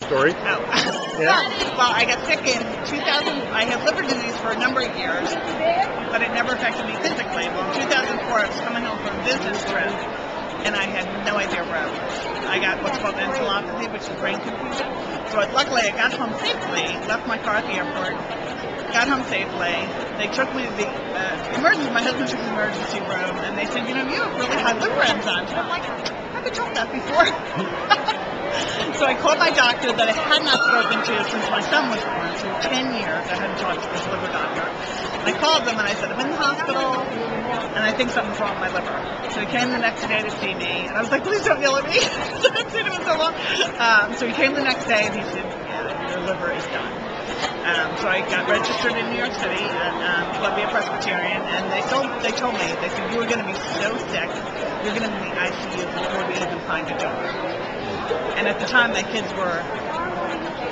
story. Oh. Yeah. Well, I got sick in 2000. I had liver disease for a number of years, but it never affected me physically. Well, in 2004, I was coming home from a business trip, and I had no idea where I was. I got what's called encephalopathy, which is brain confusion. So luckily, I got home safely, left my car at the airport, got home safely. They took me to the emergency. My husband took me to the emergency room, and they said, you know, you have really high liver enzymes. And I'm like, I've been told that before. So I called my doctor that I had not spoken to since my son was born. So 10 years I hadn't talked to this liver doctor. And I called them and I said, I'm in the hospital and I think something's wrong with my liver. So he came the next day to see me and I was like, please don't yell at me. I haven't seen him in so long. So he came the next day and he said, yeah, your liver is done. So I got registered in New York City at Columbia Presbyterian, and they told me, they said, you were going to be so sick, you're going to be in the ICU before we even find a donor. And at the time, my kids were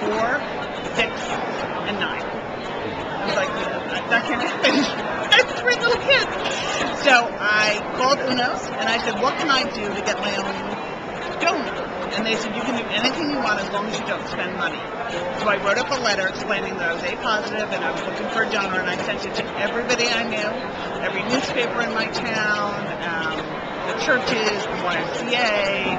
4, 6, and 9. I was like, that can't happen. I have 3 little kids. So I called UNOS, and I said, what can I do to get my own donor? And they said, you can do anything you want as long as you don't spend money. So I wrote up a letter explaining that I was A positive and I was looking for a donor, and I sent it to everybody I knew, every newspaper in my town, the churches, the YMCA,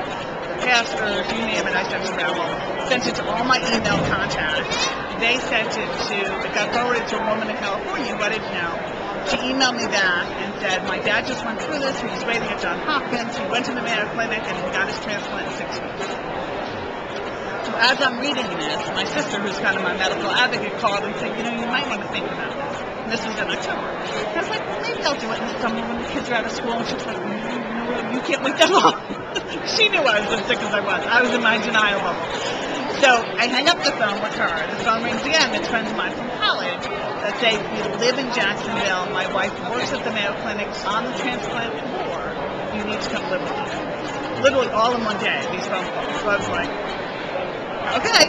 the pastors, you name it, I sent it around. Sent it to all my email contacts. They sent it it got forwarded to a woman in California who I didn't know. She emailed me back and said, my dad just went through this, he was waiting at Johns Hopkins, he went to the Mayo Clinic and he got his transplant in 6 weeks. So as I'm reading this, my sister, who's kind of my medical advocate, called and said, you know, you might want to think about this. And this was in October. And I was like, well, maybe I'll do it in the summer when the kids are out of school. And she was like, no, you can't wait that long. She knew I was as sick as I was. I was in my denial bubble. So I hang up the phone with her. The phone rings again. It's friends of mine from college that say, we live in Jacksonville. My wife works at the Mayo Clinic on the transplant floor. You need to come live with us. Literally all in one day, these phone calls. So I was like, okay.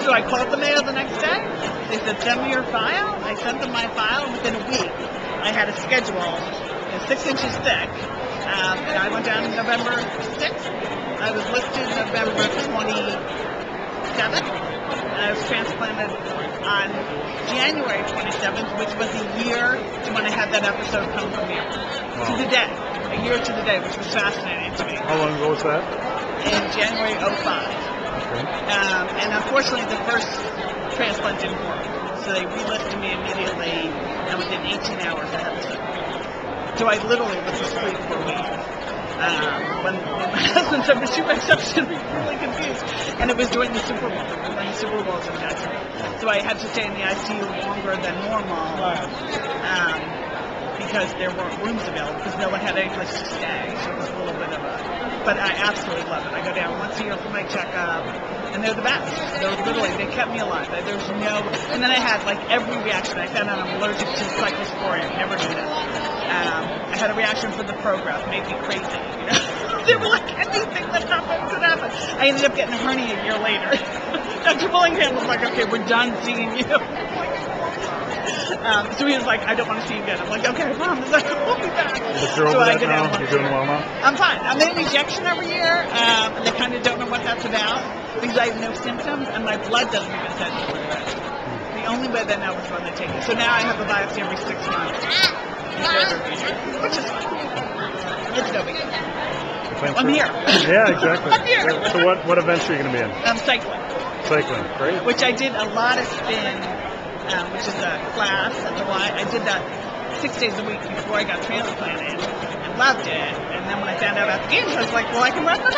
So I called the Mayo the next day. They said, send me your file. I sent them my file. Within a week, I had a schedule 6 inches thick. And I went down November 6th. I was listed November 27th. And I was transplanted on January 27th, which was a year to when I had that episode come from here. Wow. To the day. A year to the day, which was fascinating to me. How long ago was that? In January 05. Okay. And unfortunately, the first transplant didn't work. So they relisted me immediately, and within 18 hours I had the second. So I literally was asleep for a week. When my husband said, but you wakes up, she'd be really confused. And it was during the Super Bowl. When the Super Bowl's in Jacksonville. So I had to stay in the ICU longer than normal. Because there weren't rooms available, because no one had any place to stay. So it was a little bit of a... But I absolutely love it. I go down once a year for my checkup, and they're the best. They're literally, they kept me alive. There's no... And then I had, like, every reaction. I found out I'm allergic to cyclosporin. Never knew that. I had a reaction for the Prograf. Made me crazy, you know? They were like, anything that happens could happen. I ended up getting a hernia a year later. Dr. Willingham was like, okay, we're done seeing you. So he was like, I don't want to see you again. I'm like, okay, Mom, I will be back. But you're over that now? You're doing well now? I'm fine. I'm in an injection every year. They kind of don't know what that's about because I have no symptoms and my blood doesn't even send me for it. The only way they know is when they take it. So now I have a biopsy every 6 months. Which is fine. It's no big deal. I'm here. Yeah, exactly. I'm here. So what events are you going to be in? Cycling. Cycling, great. Which I did a lot of spin, which is a class at the Y. I did that 6 days a week before I got transplanted and loved it. And then when I found out about the games, I was like, well, I can run with it.